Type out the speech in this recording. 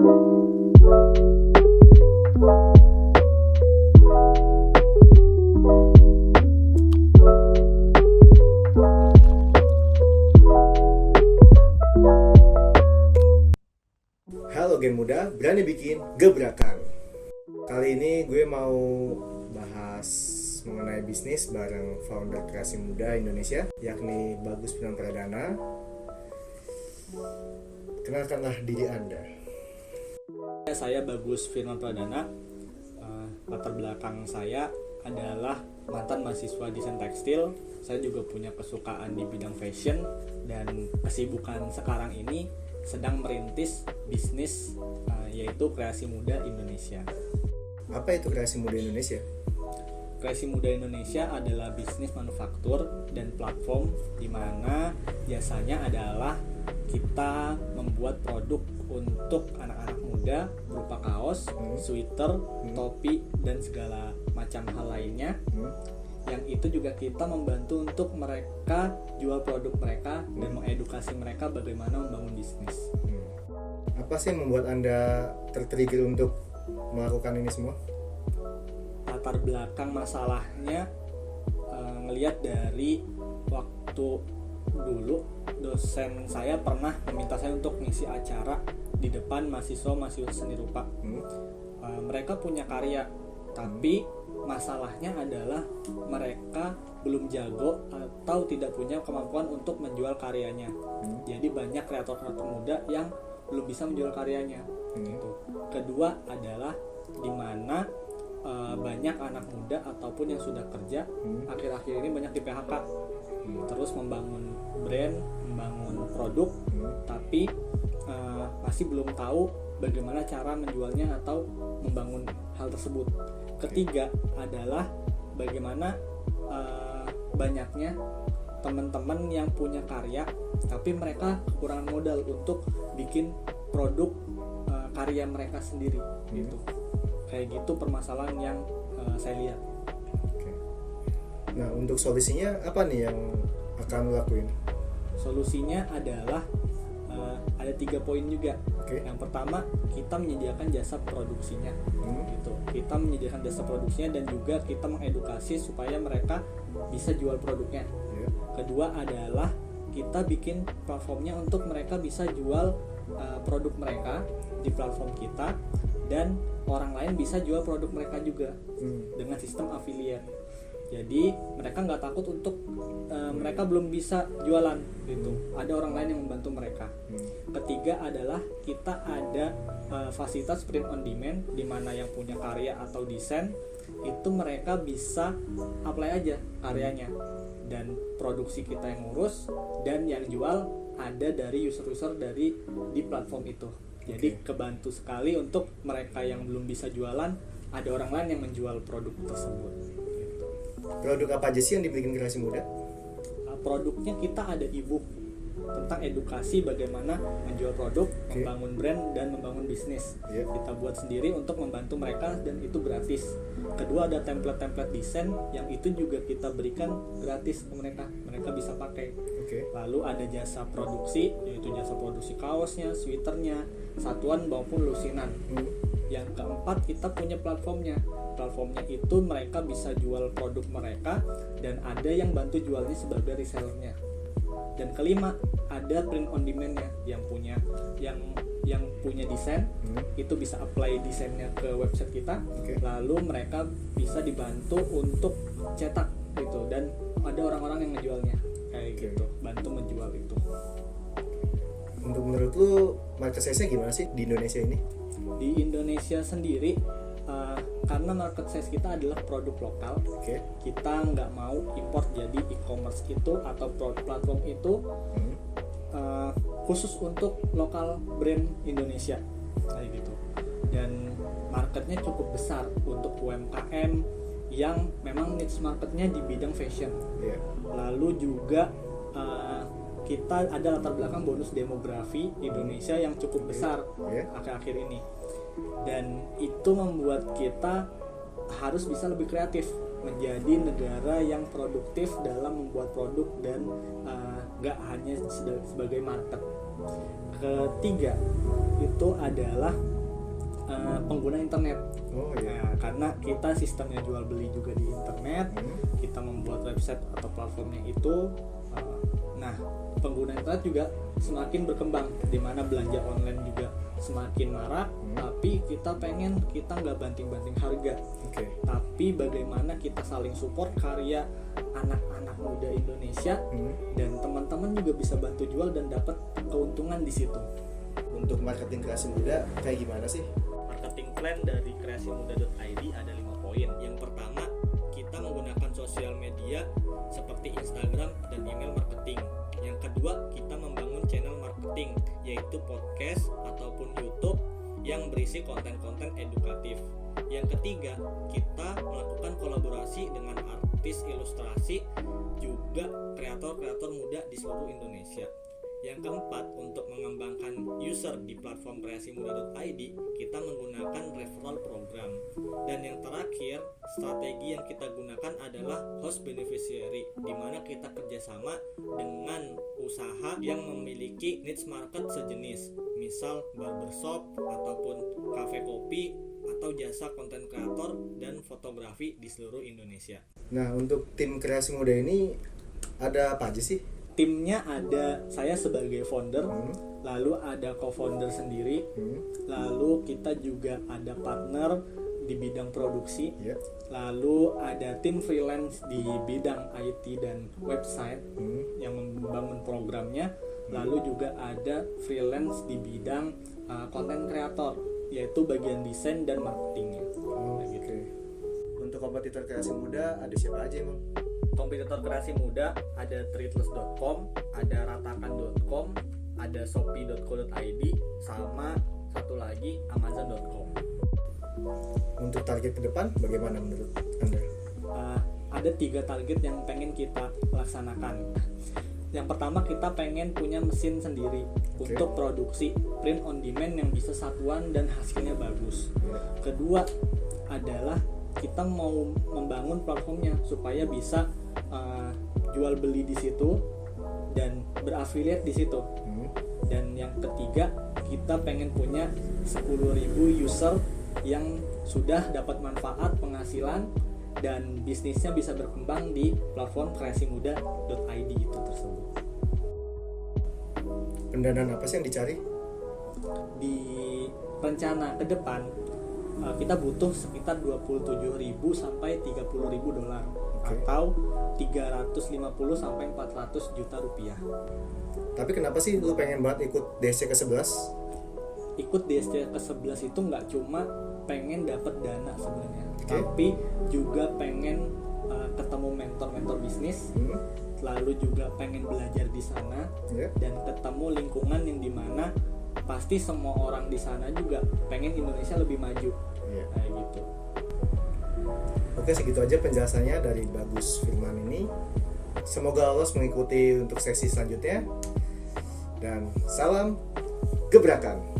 Halo Gen Muda, berani bikin gebrakan. Kali ini gue mau bahas mengenai bisnis bareng founder Kreasi Muda Indonesia, yakni Bagus Pradana. Kenalkanlah diri Anda. Saya Bagus Firman Pradana. Latar belakang saya adalah mantan mahasiswa desain tekstil. Saya juga punya kesukaan di bidang fashion dan kesibukan sekarang ini sedang merintis bisnis yaitu Kreasi Muda Indonesia. Apa itu Kreasi Muda Indonesia? Kreasi Muda Indonesia adalah bisnis manufaktur dan platform di mana jasanya adalah kita membuat produk untuk anak-anak muda berupa kaos, sweater, topi, dan segala macam hal lainnya. Yang itu juga kita membantu untuk mereka jual produk mereka dan mengedukasi mereka bagaimana membangun bisnis. Apa sih yang membuat Anda tertrigger untuk melakukan ini semua? Latar belakang masalahnya ngelihat dari waktu dulu dosen saya pernah meminta saya untuk mengisi acara di depan mahasiswa seni rupa. Mereka punya karya, tapi masalahnya adalah mereka belum jago atau tidak punya kemampuan untuk menjual karyanya. Jadi banyak kreator-kreator muda yang belum bisa menjual karyanya. Gitu. Kedua adalah di mana banyak anak muda ataupun yang sudah kerja akhir-akhir ini banyak di PHK. Terus membangun brand, membangun produk, tapi masih belum tahu bagaimana cara menjualnya atau membangun hal tersebut. Ketiga adalah bagaimana banyaknya teman-teman yang punya karya tapi mereka kekurangan modal untuk bikin produk karya mereka sendiri gitu. Kayak gitu permasalahan yang saya lihat. Nah, untuk solusinya apa nih yang akan lo lakuin? Solusinya adalah ada 3 poin juga. Yang pertama, kita menyediakan jasa produksinya. Gitu. Kita menyediakan jasa produksinya dan juga kita mengedukasi supaya mereka bisa jual produknya. Kedua adalah kita bikin platformnya untuk mereka bisa jual produk mereka di platform kita dan orang lain bisa jual produk mereka juga dengan sistem affiliate. Jadi mereka nggak takut untuk mereka belum bisa jualan gitu. Ada orang lain yang membantu mereka. Ketiga adalah kita ada fasilitas print on demand di mana yang punya karya atau desain itu mereka bisa apply aja karyanya dan produksi kita yang ngurus dan yang jual ada dari user-user dari di platform itu. Jadi kebantu sekali untuk mereka yang belum bisa jualan, ada orang lain yang menjual produk tersebut. Produk apa aja sih yang dibikin Kreasi Muda? Produknya kita ada ebook tentang edukasi bagaimana menjual produk, membangun brand dan membangun bisnis. Kita buat sendiri untuk membantu mereka dan itu gratis. Kedua ada template-template desain yang itu juga kita berikan gratis ke mereka. Mereka bisa pakai. Lalu ada jasa produksi, yaitu jasa produksi kaosnya, sweaternya, satuan maupun lusinan. Yang keempat kita punya platformnya. Platformnya itu mereka bisa jual produk mereka dan ada yang bantu jualnya sebagai resellernya. Dan kelima ada print on demand-nya yang punya desain itu bisa apply desainnya ke website kita. Lalu mereka bisa dibantu untuk cetak gitu dan ada orang-orang yang ngejualnya kayak gitu, bantu menjual itu. Untuk menurut lu market size-nya gimana sih di Indonesia ini? Di Indonesia sendiri karena market size kita adalah produk lokal, kita nggak mau import jadi e-commerce itu atau platform itu khusus untuk lokal brand Indonesia kayak gitu. Dan marketnya cukup besar untuk UMKM yang memang niche marketnya di bidang fashion. Lalu juga kita ada latar belakang bonus demografi Indonesia yang cukup besar akhir-akhir ini. Dan itu membuat kita harus bisa lebih kreatif menjadi negara yang produktif dalam membuat produk dan gak hanya sebagai market Ketiga itu adalah pengguna internet. Oh iya. Nah, karena kita sistemnya jual beli juga di internet, kita membuat website atau platformnya itu. Nah, pengguna internet juga semakin berkembang, di mana belanja online juga semakin marak. Tapi kita nggak banting-banting harga. Oke. Tapi bagaimana kita saling support karya anak-anak muda Indonesia, dan teman-teman juga bisa bantu jual dan dapat keuntungan di situ. Untuk marketing kreasi muda kayak gimana sih? Marketing plan dari kreasimuda.id ada 5 poin. Yang pertama, kita menggunakan sosial media seperti Instagram dan email marketing. Yang kedua, kita membangun channel marketing, yaitu podcast ataupun YouTube yang berisi konten-konten edukatif. Yang ketiga, kita melakukan kolaborasi dengan artis ilustrasi, juga kreator-kreator muda di seluruh Indonesia. Yang keempat, untuk mengembangkan user di platform kreasimuda.id, kita menggunakan referral program. Dan yang terakhir, strategi yang kita gunakan adalah host beneficiary, di mana kita kerjasama dengan usaha yang memiliki niche market sejenis, misal barbershop ataupun cafe kopi atau jasa konten kreator dan fotografi di seluruh Indonesia. Nah, untuk tim kreasi muda ini ada apa aja sih? Timnya ada saya sebagai founder, lalu ada co-founder sendiri, lalu kita juga ada partner di bidang produksi, lalu ada tim freelance di bidang IT dan website yang membangun programnya, lalu juga ada freelance di bidang content creator, yaitu bagian desain dan marketingnya. Oke. Untuk kompetitor kreasi muda ada siapa aja emang? Kompetitor kreasi muda ada Treatless.com, ada Ratakan.com, ada Shopee.co.id, sama satu lagi Amazon.com. Untuk target ke depan bagaimana menurut Anda? Ada 3 target yang pengen kita laksanakan. Yang pertama, kita pengen punya mesin sendiri untuk produksi print on demand yang bisa satuan dan hasilnya bagus. Kedua adalah kita mau membangun platformnya supaya bisa jual beli di situ dan berafiliat di situ. Dan yang ketiga, kita pengen punya 10.000 user yang sudah dapat manfaat penghasilan dan bisnisnya bisa berkembang di platform kreasimuda.id itu tersebut. Pendanaan apa sih yang dicari? Di rencana ke depan kita butuh sekitar 27.000 sampai 30.000 dolar, atau 350 sampai 400 juta rupiah. Tapi kenapa sih lu pengen banget ikut DSC ke-11? Ikut DSC ke-11 itu nggak cuma pengen dapat dana sebenarnya, tapi juga pengen ketemu mentor-mentor bisnis, lalu juga pengen belajar di sana, dan ketemu lingkungan yang dimana pasti semua orang di sana juga pengen Indonesia lebih maju, kayak gitu. Oke, segitu aja penjelasannya dari Bagus Firman ini. Semoga Allah mengikuti untuk sesi selanjutnya, dan salam gebrakan.